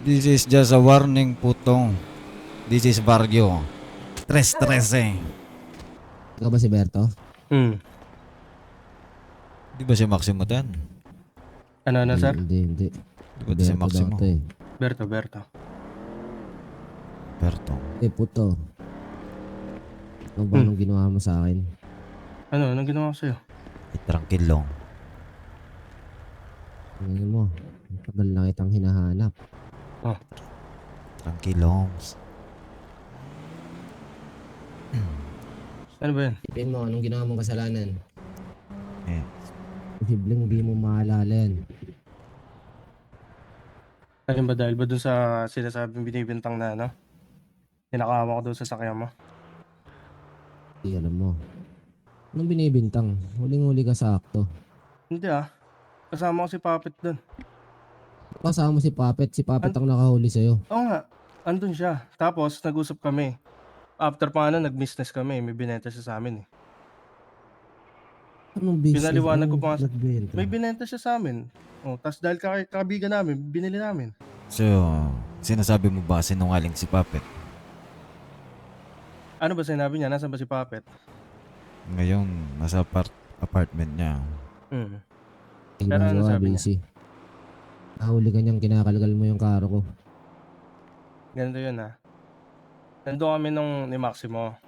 This is just a warning, putong. This is Barrio. Stress eh. Ikaw ba si Berto? Di ba si Maximo tan? Ano na, sir? Hindi. Di ba si Berto Maximo? daw to eh. Berto. Berto. Puto. Ano ba nung ginawa mo sa akin? Ano? Anong ginawa ko sa'yo? Tranquilong. Ano mo? Tagal na kitang hinahanap. Tranquilong. Ano ba yan? Ipin mo, anong ginawa mong kasalanan? Eh, Posibleng di mo maalala yan. Alin ba dahil ba dun sa sinasabing binibintang na ano? Tinakama ko doon sa sakyan mo? Di alam mo. Anong binibintang? Huling-huli ka sakto. Hindi ah. Kasama ko si Puppet doon. Kasama mo si Puppet. Si Puppet ang nakahuli sa'yo. Oo nga. Andun siya. Tapos nag-usap kami. After pa ano, nag-business kami. May binenta siya sa amin eh. Anong business? Pinaliwanag ko Anong pa nga. nagbenta? May binenta siya sa amin. Tapos dahil kabigan namin, binili namin. so, sinasabi mo ba sinungaling si Puppet? Ano ba sinabi niya? Nasaan ba si Puppet? Ngayon, nasa apartment niya. Pero Pero ano sabi niya? busy. Nahuli ka niyang kinakalgal mo yung karo ko. Ganito yun ah. Nandun kami ni Maximo.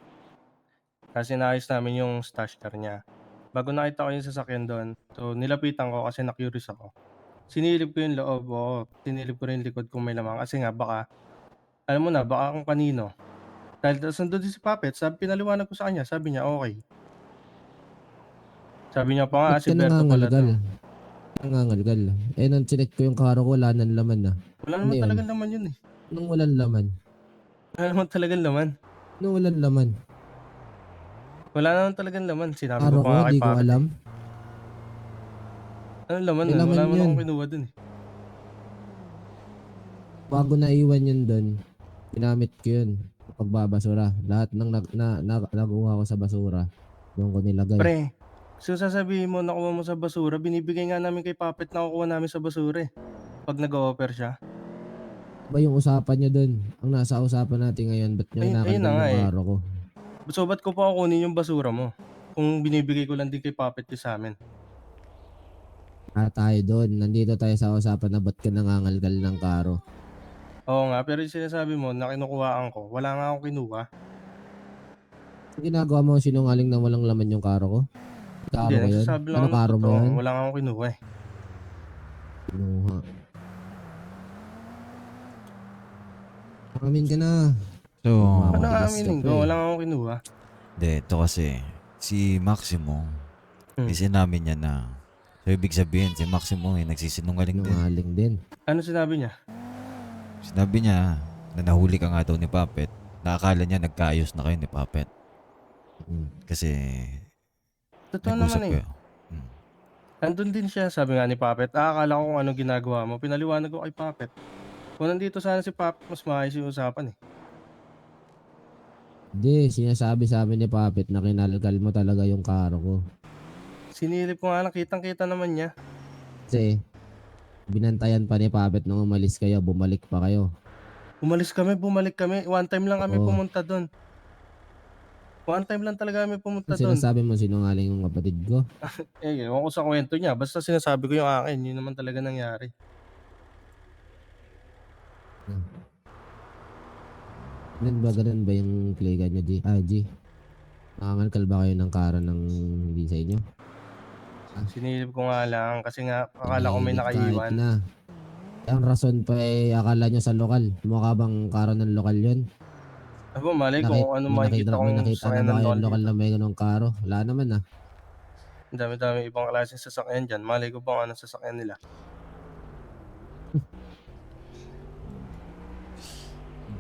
Kasi naayos namin yung stash car niya. Bago nakita ko yung sasakyan doon, so nilapitan ko kasi na-curious ako. Sinilip ko yung loob, sinilip ko rin yung likod kung may lamang. Kasi nga baka, alam mo na, baka kung kanino. Dahil nandun din si Puppet, pinaliwanag ko sa kanya, sabi niya okay. Sabi niya pa nga, Ba't si ka Berto pala nangangalgal? to. Nangangalgal. Nung chinek ko yung karo ko, wala nang laman na. Wala Ano naman yun? talagang laman yun eh. Nung walang laman. Wala naman talagang laman. Nung walang laman. Wala naman talagang laman. Sinabi Karo ko ko, pa nga kay di ko Puppet. alam. Anong laman May nun? laman Wala naman yun. akong kinuha dun eh. Bago naiwan yun doon, ginamit ko yun. Pagbabasura. Lahat ng nakuha ko sa basura, doon ko nilagay. Pre, so sasabihin mo nakuha mo sa basura, binibigay nga namin kay Puppet na kukuha namin sa basura eh. Pag nag-o-offer siya. Ba yung usapan nyo doon? Ang nasa usapan natin ngayon, ba't nyo Ayun na kinakalgal nga yung eh. karo ko? So ba't ko pa kukunin yung basura mo? Kung binibigay ko lang din kay Puppet yung sa amin. Tayo doon. Nandito tayo sa usapan na ba't ka nangangalgal ng karo. Oo nga, pero yung sinasabi mo na kinukuhaan ko, wala nga akong kinuha. Ang ginagawa mo sinungaling na walang laman yung karo ko? Karo Hindi, ko yun? nagsasabi lang Ano ako ng karo mo totoo. yun? Wala nga akong kinuha eh. Kinuha. Amin ka na. So, Wow. Ano nga matigas aminin ka ko? pa eh. Wala nga akong kinuha. ito kasi, si Maximo, Hmm. sinabi niya na, so ibig sabihin, si Maximo nagsisinungaling din. Sinungaling din. Ano sinabi niya? Sinabi niya na nahuli ka nga daw ni Puppet. Nakakala niya nagkaayos na kayo ni Puppet. Kasi, Totoo nag-usap naman eh. kayo. Andun din siya, sabi nga ni Puppet. Akala ko kung anong ginagawa mo. Pinaliwanag ko kay Puppet. Kung nandito sana si Puppet, mas maayos yung usapan eh. Hindi, sinasabi sa amin ni Puppet na kinalgal mo talaga yung karo ko. Sinilip ko nga lang, kitang-kita naman niya. Kasi, binantayan pa ni Puppet nung umalis kayo, bumalik pa kayo. Bumalik kami. One time lang kami Oo. pumunta doon. One time lang talaga kami pumunta Kung doon. sinasabi mo sinungaling yung kapatid ko, Ewan ko sa kwento niya. Basta sinasabi ko yung akin. Yun naman talaga nangyari. ganun ba yung klika nyo, G? G? Nakangalkal ba kayo ng karo ng hindi sa inyo? Sinilip ko nga lang kasi nga akala ko may Init nakaiwan. kahit na. Ang rason pa akala nyo sa lokal. Mukha bang karo ng lokal yun? Aba, malay ko kung ano makikita may kong nakita na sasakyan ba ng kayong lokal lokal dito. na may ganong karo? Wala naman ah. Ang dami-dami ibang klaseng sasakyan dyan. Malay ko pa kung anong sasakyan nila.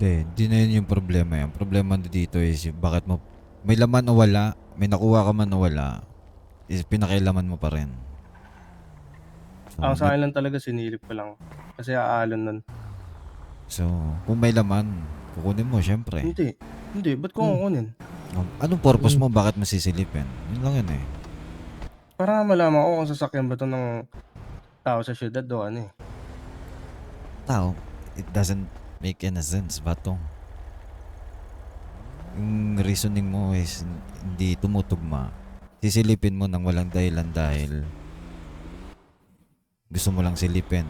Hindi na yun yung problema. Yung problema dito is yung bakit mo, may laman o wala, may nakuha ka man o wala, is pinakailaman mo pa rin. So, Ang sa akin lang talaga sinilip ko lang. Kasi aalon nun. so, kung may laman, kukunin mo syempre. Hindi. Ba't ko kukunin? Anong purpose mo? Bakit mo sisilipin? Yun lang yun eh. Para nga malaman ko kung sasakyan ba to ng tao sa syudad o ano eh. Tao, it doesn't make any sense, Batong. Yung reasoning mo is hindi tumutugma. Sisilipin mo nang walang dahilan dahil gusto mo lang silipin.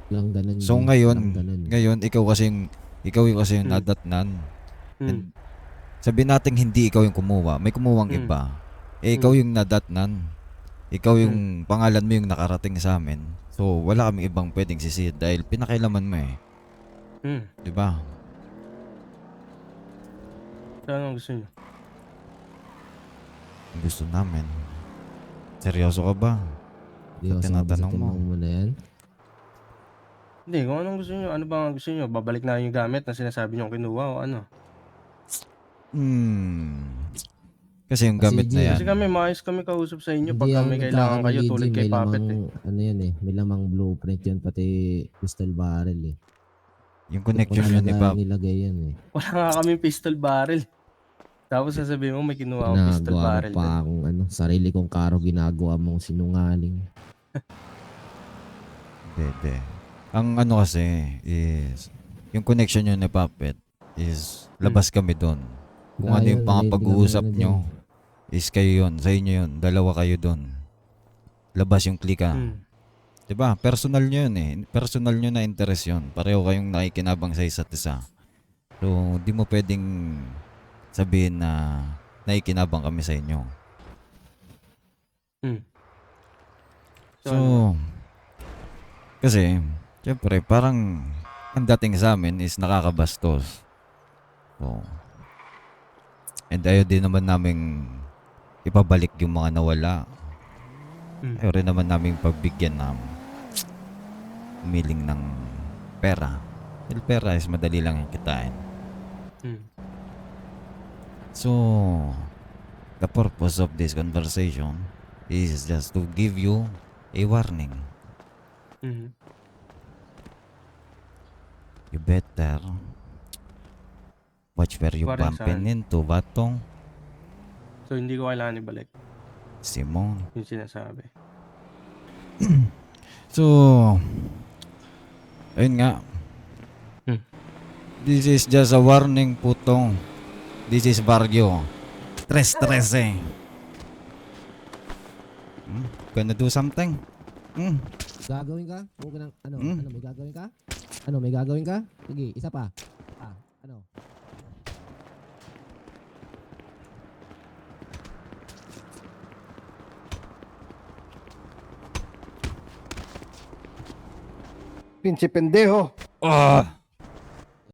Lang ganun. So G. ngayon, Lang ganun. ngayon ikaw kasi yung Hmm. nadatnan. Hmm. And sabi natin hindi ikaw yung kumuha, may kumuhang Hmm. iba. Eh ikaw yung nadatnan. Ikaw yung pangalan mo yung nakarating sa amin. So wala kaming ibang pwedeng sisihin dahil pinakailaman mo eh. Hmm. 'Di ba? So, anong gusto nyo? Ang gusto namin. Seryoso ka ba? Di ako tinatanong mo. mo na yan. Hindi, kung anong gusto nyo. Ano ba ang gusto nyo? Babalik na yung gamit na sinasabi nyo kinuha o ano? Kasi yung Kasi gamit na G, yan. Kasi kami, maayos kami kausap sa inyo Hindi pagka yan may kailangan nagkakaroon, kayo G. tulad kay May Puppet lamang, eh. ano yan eh, may lamang blueprint yun, pati pistol barrel eh. Yung Doon ko connection yun ni Pap. nilagay yan eh. Wala nga kami pistol barrel. Tapos sasabihin mo may kinuha akong pistol Ginagawa mo barrel pa din. akong sarili kong karo, ginagawa mong sinungaling. Hindi. Ang ano kasi is, yung connection yun ni Puppet is labas kami doon. Kung ano yung pag-uusap nyo is kayo yun, sa inyo yun, dalawa kayo doon. Labas yung klika. Hmm. Diba? Personal nyo yun eh. Personal nyo na interest yun. Pareho kayong nakikinabang sa isa't isa. So, di mo pwedeng sabihin na nakikinabang kami sa inyo. Hmm. So, kasi, syempre, parang ang dating sa amin is nakakabastos. So, and ayaw din naman naming ipabalik yung mga nawala. Hmm. Ayaw rin naman naming pagbigyan ng umiling ng pera. Dahil pera is madali lang yung kitain. Hmm. So, the purpose of this conversation is just to give you a warning. Hmm. You better watch where you Warning bumping saan? into, Batong. So hindi ko kailangan ibalik Simon. yung sinasabi. So, ayun nga. Hmm. This is just a warning, putong. This is Barrio. Stress eh. Gonna do something? Gagawin ka? Huwag ka ng, Hmm? may gagawin ka? May gagawin ka? Sige, isa pa. Ano? Pinche pendejo. Ah!